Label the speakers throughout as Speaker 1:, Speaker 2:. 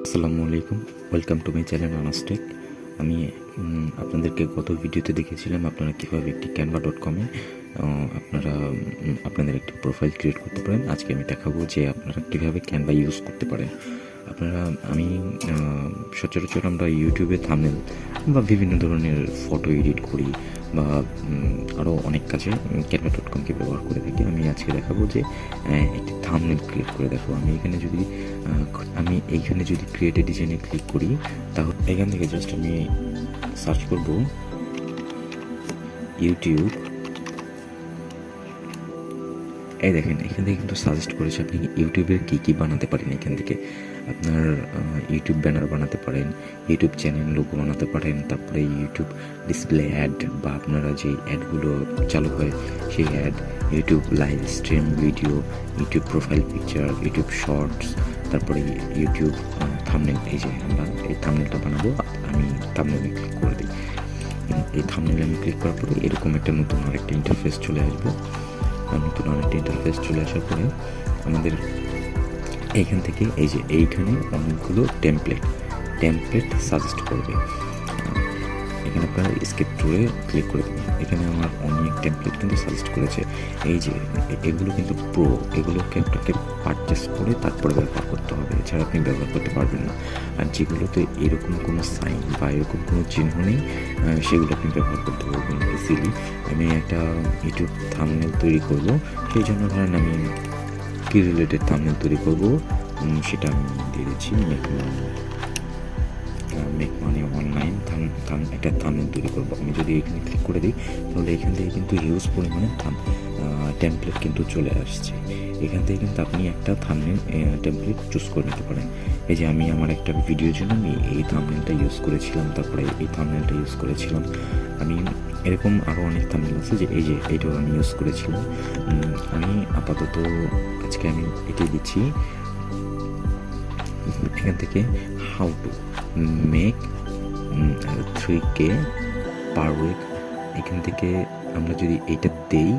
Speaker 1: আসসালামু আলাইকুম, welcome to my channel আনাস্টেক। আমি আপনাদেরকে গত ভিডিওতে দেখেছিলাম আপনারা কীভাবে একটি canva.com-এ আপনারা আপনাদের একটি প্রোফাইল ক্রিয়েট করতে পারেন। আজকে আমি দেখাবো যে আপনারা কীভাবে ক্যানভা ইউজ করতে পারেন। আমি সচরাচর আমরা ইউটিউবে থাম্বনেল বা বিভিন্ন ধরনের ফটো এডিট করি বা আরও অনেক কাজে canva.com-কে ব্যবহার করে থাকি। আমি আজকে দেখাবো যে একটি থাম্বনেল ক্রিয়েট করে দেখাবো। আমি এইখানে যদি ক্রিয়েট এ ডিজাইনে ক্লিক করি, তাহলে এখান থেকে জাস্ট আমি সার্চ করব ইউটিউব। এই দেখেন, এখান থেকে কিন্তু সাজেস্ট করেছে আপনি ইউটিউবের কী বানাতে পারেন। এখান থেকে আপনার ইউটিউব ব্যানার বানাতে পারেন, ইউটিউব চ্যানেল লোগো বানাতে পারেন, তারপরে ইউটিউব ডিসপ্লে অ্যাড বা আপনারা যে অ্যাডগুলো চালু হয় সেই ad, YouTube live stream video, YouTube profile picture, YouTube shorts, তারপরে ইউটিউব থাম্বনেল। এই যে আমরা এই থাম্বনেলটা বানাবো, আমি থাম্বনেলে ক্লিক করে দিই। এই থাম্বনেলে আমি ক্লিক করার পরে এরকম একটা নতুন আরেকটা ইন্টারফেস চলে আসবে। চলে আসার পরে আমাদের এইখান থেকে এইখানে অনেকগুলো টেমপ্লেট সাজেস্ট করবে। এখানে আপনারা স্কেপ টুলে ক্লিক করে দেবেন। এখানে আমার অনেক টেমপ্লেট কিন্তু সাজেস্ট করেছে। এগুলো কিন্তু এগুলোকে আপনাকে পারচেস করে তারপরে ব্যবহার করতে হবে, এছাড়া আপনি ব্যবহার করতে পারবেন না। আর যেগুলোতে এরকম কোনো সাইন বা এরকম কোনো চিহ্ন নেই, সেগুলো আপনি ব্যবহার করতে পারবেন ইজিলি। আমি একটা ইউটিউব থাম্বনেল তৈরি করব, সেই জন্য ধরেন আমি কি রিলেটেড থাম্বনেল তৈরি করব সেটা আমি দিয়ে দিচ্ছি। মেক মানি অনলাইন একটা থাম্বনেল তৈরি করবো। আমি যদি এখানে ক্লিক করে দিই, তাহলে এখান থেকে কিন্তু হিউজ পরিমাণে টেমপ্লেট কিন্তু চলে আসছে। এখান থেকে কিন্তু আপনি একটা থাম্বনেল টেমপ্লেট চুজ করে নিতে পারেন। এই যে আমি আমার একটা ভিডিওর জন্য আমি এই থাম্বনেলটা ইউজ করেছিলাম, তারপরে এই থাম্বনেলটা ইউজ করেছিলাম। আমি এরকম আরও অনেক থাম্বনেল আছে, এইটাও আমি ইউজ করেছিলাম। আমি আপাতত আজকে আমি এটাই দিচ্ছি। এখান থেকে how to make 3K per week, এখান থেকে আমরা যদি এইটা দেই,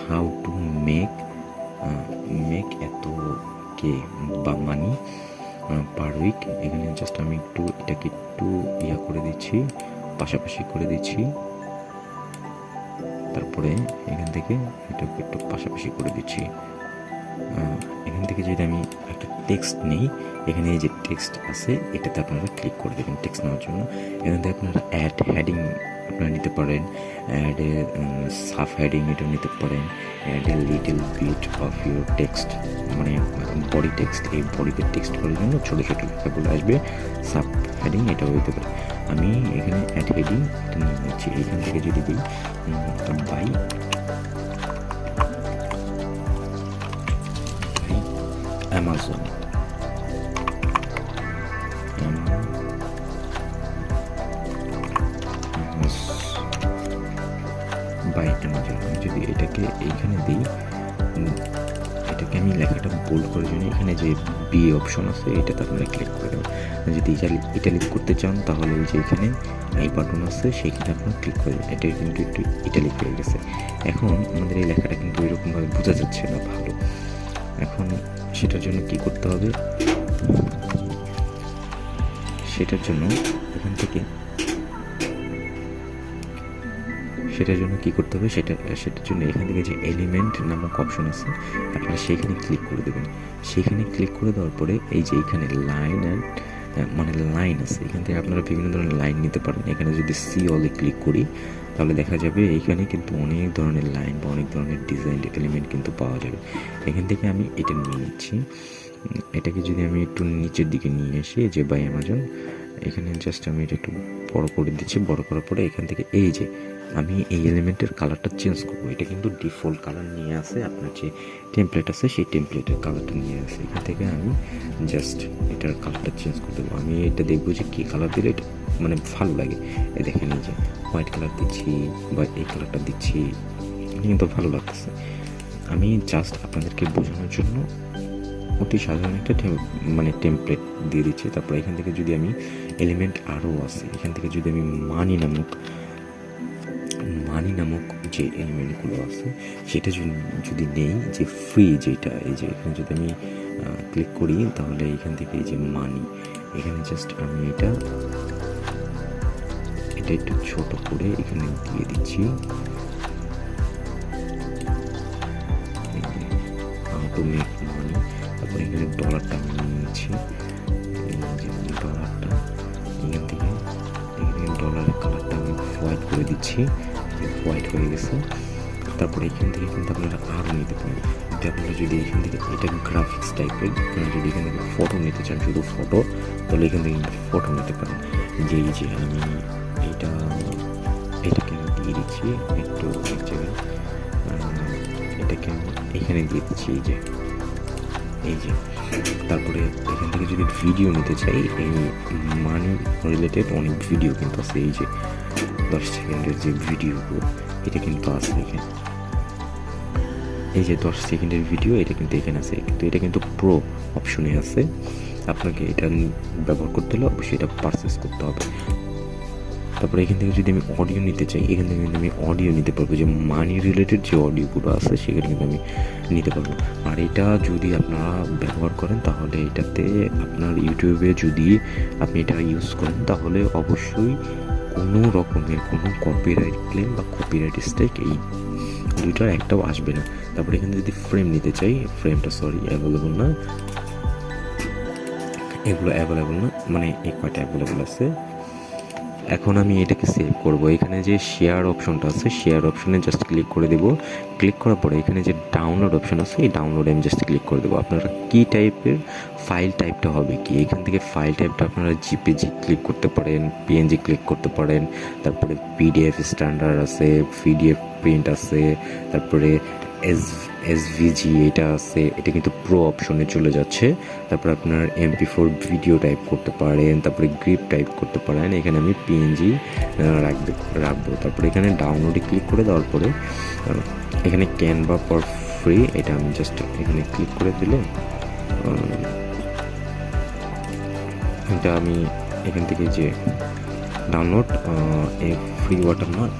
Speaker 1: হাউ টু মেক এত কে বা মানি পার উইক, এখানে জাস্ট আমি এটাকে একটু করে দিচ্ছি, পাশাপাশি করে দিচ্ছি। তারপরে এখান থেকে এটাকে একটু পাশাপাশি করে দিচ্ছি। এখান থেকে যদি আমি একটা টেক্সট নিই, এখানে এই যে টেক্সট আছে এটাতে আপনারা ক্লিক করে দেবেন টেক্সট নেওয়ার জন্য। এখান থেকে আপনারা অ্যাড হেডিং আপনারা নিতে পারেন, অ্যাড সাব হেডিং এটা নিতে পারেন, add a little bit of your text, মানে বডি টেক্সট। এই বডিতে টেক্সট করার জন্য ছোটো ছোটো লেখাগুলো আসবে, সাব হেডিং এটাও হতে পারে। আমি এখানে অ্যাড হেডিং এটা নিয়ে নিচ্ছি। এখান থেকে যদি দিই বাই অ্যামাজন, আমি যদি এটাকে এইখানে দিই, এটাকে আমি লেখাটা বোল্ড করার জন্য এখানে যে বি অপশন আছে এটাতে আপনারা ক্লিক করে দেবেন। যদি ইটালিক করতে চান তাহলে ওই যে এখানে এই বাটন আছে সেইখানে আপনারা ক্লিক করে দেবেন। এটা কিন্তু একটু ইটালিক হয়ে গেছে। এখন আমাদের এই লেখাটা কিন্তু এরকমভাবে বোঝা যাচ্ছে না ভালো। এখন সেটার জন্য কি করতে হবে, সেটার জন্য এখান থেকে সেটার জন্য যে এলিমেন্ট নামক অপশন আছে আপনারা সেইখানে ক্লিক করে দেবেন। সেইখানে ক্লিক করে দেওয়ার পরে এই যে এখানে লাইন আছে, এখান থেকে আপনারা বিভিন্ন ধরনের লাইন নিতে পারেন। এখানে যদি সি অলে ক্লিক করি তাহলে দেখা যাবে এইখানে কিন্তু অনেক ধরনের লাইন বা অনেক ধরনের ডিজাইন এলিমেন্ট কিন্তু পাওয়া যাবে। এখান থেকে আমি এটা নিয়ে নিচ্ছি। এটাকে যদি আমি একটু নিচের দিকে নিয়ে আসি, যে বাই অ্যামাজন, এখানে জাস্ট আমি এটা একটু বড় করে দিচ্ছি। বড় করার পরে এখান থেকে এই যে আমি এই এলিমেন্টের কালারটা চেঞ্জ করবো। এটা কিন্তু ডিফল্ট কালার নিয়ে আসে, আপনার যে টেমপ্লেট আছে সেই টেমপ্লেটের কালারটা নিয়ে আসে। এখান থেকে আমি জাস্ট এটার কালারটা চেঞ্জ করে দেবো। আমি এটা দেখবো যে কী কালার দিলে এটা মানে ভালো লাগে। এ দেখেন, এই যে হোয়াইট কালার দিচ্ছি বা এই কালারটা দিচ্ছি, কিন্তু ভালো লাগতেছে। আমি জাস্ট আপনাদেরকে বোঝানোর জন্য অতি সাধারণ একটা টেমপ্লেট দিয়ে দিচ্ছি। তারপরে এখান থেকে যদি আমি এলিমেন্ট আরও আছে, এখান থেকে যদি আমি মানি নামক যে এলিমেন্টগুলো আছে সেটা যদি নেই, যে ফ্রি যেটা, এই যে এখানে যদি আমি ক্লিক করি তাহলে এখান থেকে এই যে মানি, এখানে জাস্ট আমি এটা একটু ছোট করে এখানে দিয়ে দিচ্ছি। মেক মানি, তারপরে এখানে ডলারটা আমি নিয়ে নিচ্ছি। ডলারটা এখান থেকে এখানে ডলারের কালারটা আমি হোয়াইট করে দিচ্ছি, হোয়াইট হয়ে গেছে। তারপরে এখান থেকে কিন্তু আপনারা আরও নিতে পারেন। আপনারা যদি এখান থেকে এটা গ্রাফিক্স টাইপের, আপনারা যদি এখান থেকে ফটো নিতে চান, শুধু ফটো, তাহলে এখান থেকে কিন্তু ফটো নিতে পারেন। যে আমি এটাকে আমি দিয়ে দিচ্ছি একটু এক জায়গায়, এটাকে আমি এখানে দিয়ে দিচ্ছি এই যে। তারপরে এখান থেকে যদি ভিডিও নিতে চাই, এই মানি রিলেটেড অনেক ভিডিও কিন্তু আছে, এই যে 10 সেকেন্ডের যে ভিডিওগুলো এটা কিন্তু আছে এখানে, এই যে 10 সেকেন্ডের ভিডিও এটা কিন্তু এখানে আছে, কিন্তু এটা কিন্তু প্রো অপশনে আছে। আপনাকে এটা ব্যবহার করতে হলে অবশ্যই এটা পারচেস করতে হবে। তারপরে এখান থেকে যদি আমি অডিও নিতে চাই, এখান থেকে কিন্তু আমি অডিও নিতে পারবো, যে মানি রিলেটেড যে অডিওগুলো আছে সেখানে কিন্তু আমি নিতে পারবো। আর এটা যদি আপনারা ব্যবহার করেন তাহলে এটাতে আপনার ইউটিউবে যদি আপনি এটা ইউজ করেন তাহলে অবশ্যই কোনো রকমের কোনো কপিরাইট ক্লেম বা কপিরাইট স্ট্রাইক এই দুইটার একটাও আসবে না। তারপরে এখানে যদি ফ্রেম নিতে চাই, ফ্রেমটা অ্যাভেলেবল না, এগুলো অ্যাভেলেবল না, মানে এই কয়টা অ্যাভেলেবল আছে। এখন আমি এটাকে সেভ করব। এখানে যে শেয়ার অপশনটা আছে, শেয়ার অপশনে জাস্ট ক্লিক করে দেব। ক্লিক করার পরে এখানে যে ডাউনলোড অপশন আছে, এই ডাউনলোডে আমি জাস্ট ক্লিক করে দেবো। আপনারা কী টাইপের ফাইল টাইপটা হবে কি, এখান থেকে ফাইল টাইপটা আপনারা জিপিজি ক্লিক করতে পারেন, পিএনজি ক্লিক করতে পারেন, তারপরে পিডিএফ স্ট্যান্ডার্ড আছে, পিডিএফ প্রিন্ট আছে, তারপরে এসভিজি এটা আছে, এটা কিন্তু প্রো অপশনে চলে যাচ্ছে। তারপর আপনার MP4 ভিডিও টাইপ করতে পারেন, তারপরে গ্রিপ টাইপ করতে পারেন। এখানে আমি পিএনজি রাখবো। তারপরে এখানে ডাউনলোডে ক্লিক করে দেওয়ার পরে এখানে ক্যানভা ফর ফ্রি, এটা আমি জাস্ট এখানে ক্লিক করে দিলে এটা আমি এখান থেকে যে ডাউনলোড ফ্রি ওয়াটারমার্ক,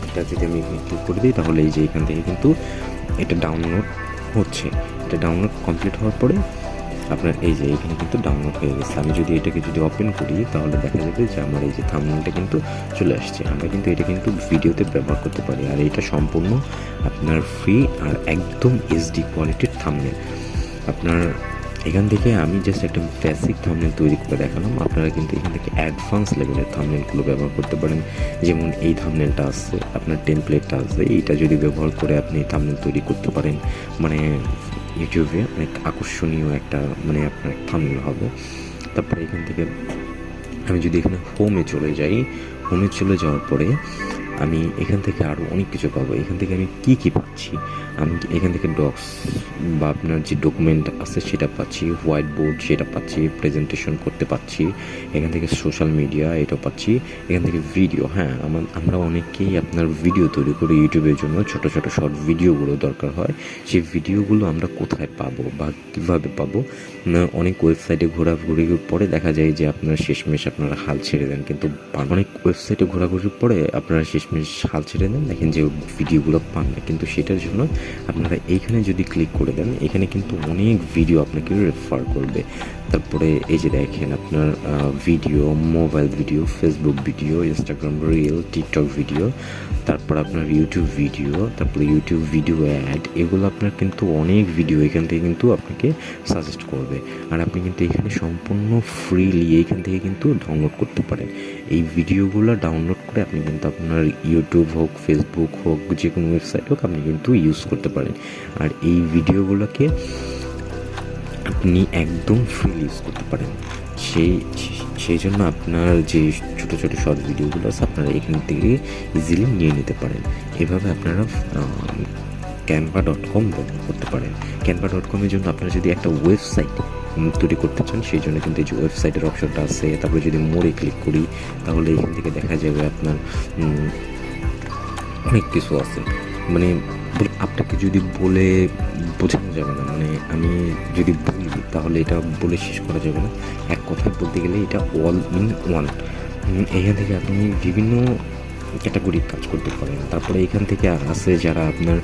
Speaker 1: এটা যদি আমি ক্লিক করে দিই তাহলে এই যে এখান থেকে কিন্তু এটা ডাউনলোড হচ্ছে। এটা ডাউনলোড কমপ্লিট হওয়ার পরে আপনার এই যে এখানে কিন্তু ডাউনলোড হয়ে গেছে। আমি যদি এটাকে ওপেন করি তাহলে দেখা যাবে যে আমার এই যে থাম্বনেলটা কিন্তু চলে আসছে। আমরা কিন্তু এটা কিন্তু ভিডিওতে ব্যবহার করতে পারি, আর এটা সম্পূর্ণ আপনার ফ্রি আর একদম এইচডি কোয়ালিটির থাম্বনেল। আপনার এখান থেকে আমি জাস্ট একটা বেসিক থাম্বনেল তৈরি করে দেখালাম, আপনারা কিন্তু এখান থেকে অ্যাডভান্স লেভেলের থাম্বনেলগুলো ব্যবহার করতে পারেন। যেমন এই থাম্বনেলটা আছে, আপনার টেমপ্লেটটা আছে, এইটা যদি ব্যবহার করে আপনি থাম্বনেল তৈরি করতে পারেন, মানে ইউটিউবে অনেক আকর্ষণীয় একটা মানে আপনার থাম্বনেল হবে। তারপরে এখান থেকে আমি যদি এখানে হোমে চলে যাই, হোমে চলে যাওয়ার পরে আমি এখান থেকে আরও অনেক কিছু পাবো। এখান থেকে আমি কী পাচ্ছি, আমি এখান থেকে ডক্স বা আপনার যে ডকুমেন্ট আছে সেটা পাচ্ছি, হোয়াইট বোর্ড সেটা পাচ্ছি, প্রেজেন্টেশন করতে পাচ্ছি, এখান থেকে সোশ্যাল মিডিয়া এটা পাচ্ছি, এখান থেকে ভিডিও। হ্যাঁ, আমরা অনেকেই আপনার ভিডিও তৈরি করি ইউটিউবের জন্য, ছোটো ছোটো শর্ট ভিডিওগুলো দরকার হয়। সেই ভিডিওগুলো আমরা কোথায় পাবো বা কীভাবে পাবো? অনেক ওয়েবসাইটে ঘোরাঘুরির পরে দেখা যায় যে আপনার শেষমেশ আপনারা হাল ছেড়ে দেন, কিন্তু অনেক ওয়েবসাইটে ঘোরাঘুরির পরে আপনারা শেষমেশ হাল ছেড়ে দেন, দেখেন যে ভিডিওগুলো পান না। কিন্তু সেটার জন্য আপনারা এইখানে যদি ক্লিক করে দেন, এখানে কিন্তু অনেক ভিডিও আপনাকে রেফার করবে। তারপরে এই যে দেখেন আপনার video, mobile video, Facebook video, Instagram reel, TikTok video, তারপর আপনার ইউটিউব ভিডিও, তারপরে ইউটিউব ভিডিও অ্যাড, এগুলো আপনার কিন্তু অনেক ভিডিও এখান থেকে কিন্তু আপনাকে সাজেস্ট করবে। আর আপনি কিন্তু এখানে সম্পূর্ণ ফ্রিলি এইখান থেকে কিন্তু ডাউনলোড করতে পারেন। এই ভিডিওগুলো ডাউনলোড করে আপনি কিন্তু আপনার ইউটিউব হোক, ফেসবুক হোক, যে কোনো ওয়েবসাইট হোক, আপনি কিন্তু ইউজ করতে পারেন। আর এই ভিডিওগুলোকে আপনি একদম ফ্রি ইউজ করতে পারেন। সেই জন্য আপনার যে ছোটো ছোটো শর্ট ভিডিওগুলো আছে আপনারা এখান থেকে ইজিলি নিয়ে নিতে পারেন। এভাবে আপনারা canva.com ব্যবহার করতে পারেন। canva.com-এর জন্য আপনারা যদি একটা ওয়েবসাইট তৈরি করতে চান, সেই জন্য কিন্তু এই যে ওয়েবসাইটের অপশনটা আছে। তারপরে যদি মোড়ে ক্লিক করি তাহলে এখান থেকে দেখা যাবে আপনার অনেক কিছু আছে, মানে আপনাকে যদি বলে বোঝানো যাবে না, মানে আমি যদি বলি তাহলে এটা বলে শেষ করা যাবে না। এক কথায় বলতে গেলে এটা অল ইন ওয়ান। এখান থেকে আপনি বিভিন্ন ক্যাটাগরির কাজ করতে পারেন। তারপরে এখান থেকে আছে যারা আপনার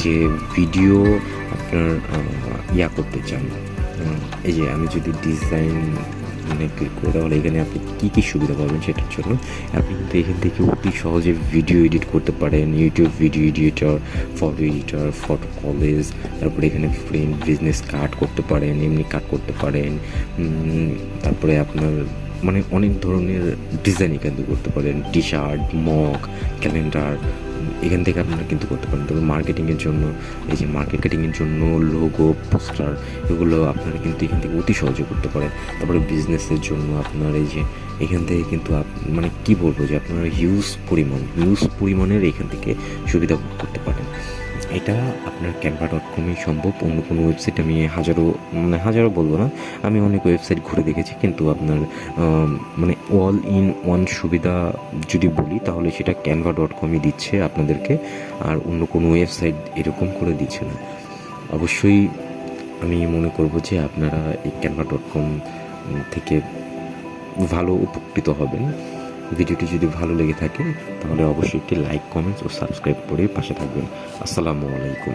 Speaker 1: যে ভিডিও আপনার করতে চান, এই যে আমি যদি ডিজাইন মানে ক্লিক করি তাহলে এখানে আপনি কী কী সুবিধা পাবেন সেটার জন্য আপনি কিন্তু এখান থেকে অতি সহজে ভিডিও এডিট করতে পারেন, YouTube video editor, photo college, তারপরে এখানে ফ্রেম বিজনেস কাট করতে পারেন, এমনি কাট করতে পারেন, তারপরে আপনার মানে অনেক ধরনের ডিজাইন এখান থেকে করতে পারেন, টি শার্ট, মগ, ক্যালেন্ডার, এখান থেকে আপনারা কিন্তু করতে পারেন। তবে মার্কেটিংয়ের জন্য এই যে মার্কেটিংয়ের জন্য লোগো, পোস্টার, এগুলো আপনারা কিন্তু এখান থেকে অতি সহজে করতে পারেন। তারপরে বিজনেসের জন্য আপনার এই যে এখান থেকে কিন্তু মানে কি বলবো যে আপনারা হিউজ পরিমাণের এখান থেকে সুবিধা ভোগ করতে পারেন। এটা আপনার canva.com-এই সম্ভব। অন্য কোনো ওয়েবসাইট আমি হাজারো বলবো না, আমি অনেক ওয়েবসাইট ঘুরে দেখেছি, কিন্তু আপনার মানে অল ইন ওয়ান সুবিধা যদি বলি তাহলে সেটা canva.com-ই দিচ্ছে আপনাদেরকে, আর অন্য কোনো ওয়েবসাইট এরকম করে দিচ্ছে না। অবশ্যই আমি মনে করব যে আপনারা এই canva.com থেকে ভালো উপকৃত হবেন। ভিডিওটি যদি ভালো লেগে থাকে তাহলে অবশ্যই একটি লাইক, কমেন্টস ও সাবস্ক্রাইব করে পাশে থাকবেন। আসসালামু আলাইকুম।